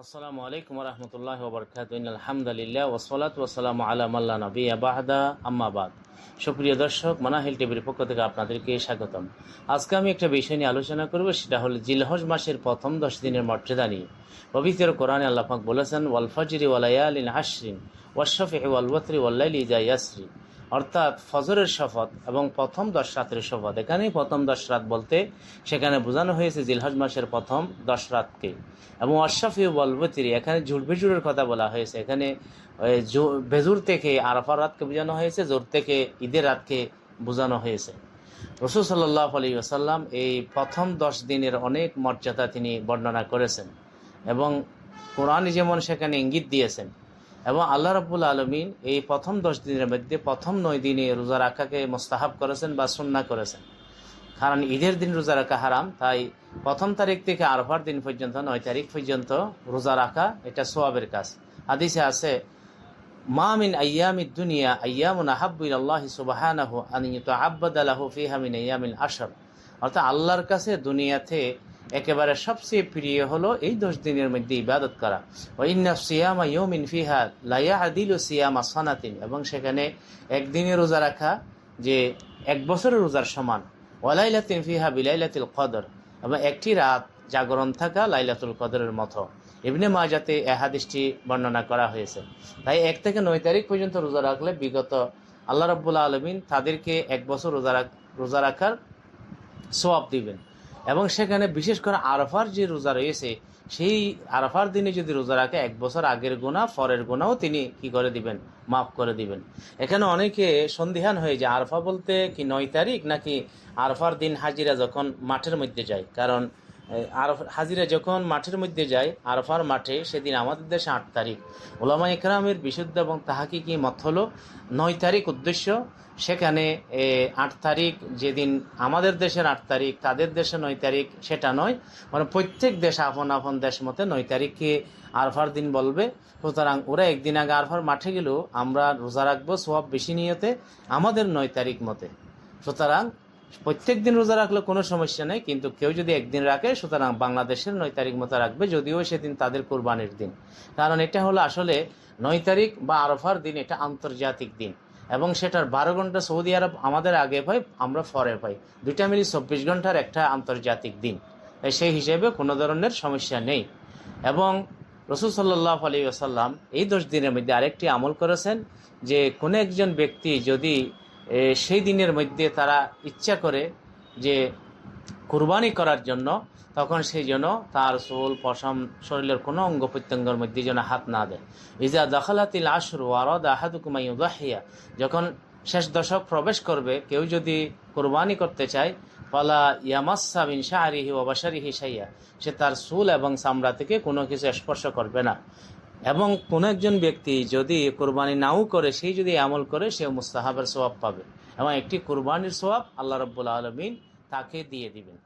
আসসালামু আলাইকুম রহমতুল্লাহ বরকাতুহু আলহামদুলিল্লাহ ওয়াসসালাতু ওয়াসসালামু আলা মান লা নাবিয়্যা বা'দা আম্মা বাদ। সুপ্রিয় দর্শক, মানাহিল টিভির পক্ষ থেকে আপনাদেরকে স্বাগতম। আজকে আমি একটা বিষয় নিয়ে আলোচনা করব, সেটা হলো জিলহজ মাসের প্রথম 10 দিনের মর্যাদা নিয়ে। পবিত্র কোরআনে আল্লাহ পাক বলেছেন, ওয়াল ফাজরি ওয়া লায়ালিন আশরিন ওয়াশ শাফঈ ওয়াল ওয়াতরি ওয়াল লাইলি ইযা ইয়াসরি, অর্থাৎ ফজরের শপথ এবং প্রথম 10 রাতের শপথ। এখানে প্রথম 10 রাত বলতে সেখানে বোঝানো হয়েছে জিলহজ মাসের প্রথম 10 রাতকে। এবং আশরাফি ওয়াল ওয়াতরি, এখানে বেজুরের কথা বলা হয়েছে। এখানে বেজুর থেকে আরাফার রাতকে বোঝানো হয়েছে, জোর থেকে ঈদের রাতকে বোঝানো হয়েছে। রাসূল সাল্লাল্লাহু আলাইহি ওয়াসাল্লাম এই প্রথম 10 দিনের অনেক মর্যাদা তিনি বর্ণনা করেছেন এবং কোরআন যেমন সেখানে ইঙ্গিত দিয়েছেন। এবং আল্লাহ রাব্বুল আলামিন এই প্রথম 10 দিনের মধ্যে প্রথম 9 দিনে রোজা রাখাকে মুস্তাহাব করেছেন বা সুন্নাহ করেছেন। কারণ ঈদের দিন রোজা রাখা হারাম, তাই প্রথম তারিখ থেকে আরফার দিন পর্যন্ত 9 তারিখ পর্যন্ত রোজা রাখা এটা সওয়াবের কাজ। হাদিসে আছে, মা মিন আইয়ামিদ দুনিয়া আইয়ামুন আহাব্বু ইলাল্লাহি সুবহানাহু আন ইউতাআব্বাদা লাহু ফিহা মিন আইয়ামিল আশর, অর্থাৎ আল্লাহর কাছে দুনিয়াতে একেবারে সবচেয়ে প্রিয় হলো এই 10 দিনের মধ্যে ইবাদত করা। ওয়া ইন্না সিয়ামা ইয়াউমিন ফিহা লা ইয়াদিলু সিয়ামা সানাতিন, এবং সেখানে একদিনের রোজা রাখা যে এক বছরের রোজার সমান। ওয়া লাইলাতিন ফিহা বিলাইলাতিল কদর, এবং একটি রাত জাগরণ থাকা লাইলাতুল কদরের মতো। ইবনে মাজাতে এই হাদিসটি বর্ণনা করা হয়েছে। তাই 1 থেকে 9 তারিখ পর্যন্ত রোজা রাখলে বিগত আল্লাহ রাব্বুল আলামিন তাদেরকে 1 বছর রোজা রাখার সওয়াব দিবেন। এবং সেখানে বিশেষ করে আরাফার যে রোজা রয়েছে, সেই আরাফার দিনে যদি রোজা রাখে 1 বছর আগের গুনাহ পরের গুনাহও তিনি কি করে দিবেন, মাফ করে দিবেন। এখানে অনেকে সন্দিহান হয়ে যায়, আরাফা বলতে কি 9 তারিখ নাকি আরাফার দিন হাজিরা যখন মাঠের মধ্যে যায়। কারণ হাজিরা যখন মাঠের মধ্যে যায় আরাফার মাঠে, সেদিন আমাদের দেশে 8 তারিখ। উলামা ইকরামের বিশুদ্ধ এবং তাহাকিকি মত হলো 9 তারিখ উদ্দেশ্য। সেখানে 8 তারিখ যেদিন আমাদের দেশের 8 তারিখ, তাদের দেশে 9 তারিখ, সেটা নয়। মানে প্রত্যেক দেশ আপন আপন দেশ মতে 9 তারিখকে আরাফার দিন বলবে। সুতরাং ওরা একদিন আগে আরাফার মাঠে গেলেও আমরা রোজা রাখবো সওয়াব বেশি নিয়তে আমাদের 9 তারিখ মতে। সুতরাং প্রত্যেক দিন রোজা রাখলে কোনো সমস্যা নেই, কিন্তু কেউ যদি একদিন রাখে সুতরাং বাংলাদেশের 9 তারিখ মতো রাখবে, যদিও সেদিন তাদের কোরবানির দিন। কারণ এটা হলো আসলে 9 তারিখ বা আরাফার দিন, এটা আন্তর্জাতিক দিন এবং সেটার 12 ঘন্টা সৌদি আরব আমাদের আগে পাই, আমরা পরে পাই। দুইটা মিলি 24 ঘন্টার একটা আন্তর্জাতিক দিন। সেই হিসেবে কোনো ধরনের সমস্যা নেই। এবং রাসূল সাল্লাল্লাহু আলাইহি ওয়াসাল্লাম এই 10 দিনের মধ্যে আরেকটি আমল করেছেন, যে কোনো একজন ব্যক্তি যদি সেই দিনের মধ্যে তারা ইচ্ছা করে যে কুরবানি করার জন্য, তখন সেই জন্য তার চুল পশম শরীরের কোনো অঙ্গ প্রত্যঙ্গের মধ্যে যেন হাত না দেয়। ইজা দাখালাতিল আশরু ওয়ারাদা আহাদুকুম আন ইউযাহিয়া, যখন শেষ দশক প্রবেশ করবে, কেউ যদি কুরবানি করতে চায়, ফালা ইয়ামাসসা মিন শা'রিহি ওয়া বাশারিহি শাইয়া, সে তার চুল এবং চামড়া থেকে কোনো কিছু স্পর্শ করবে না। এবং কোন একজন ব্যক্তি যদি কোরবানি নাও করে, সেই যদি আমল করে, সে মুস্তাহাবের সওয়াব পাবে এবং একটি কোরবানির সওয়াব আল্লাহ রাব্বুল আলামিন তাকে দিয়ে দিবেন।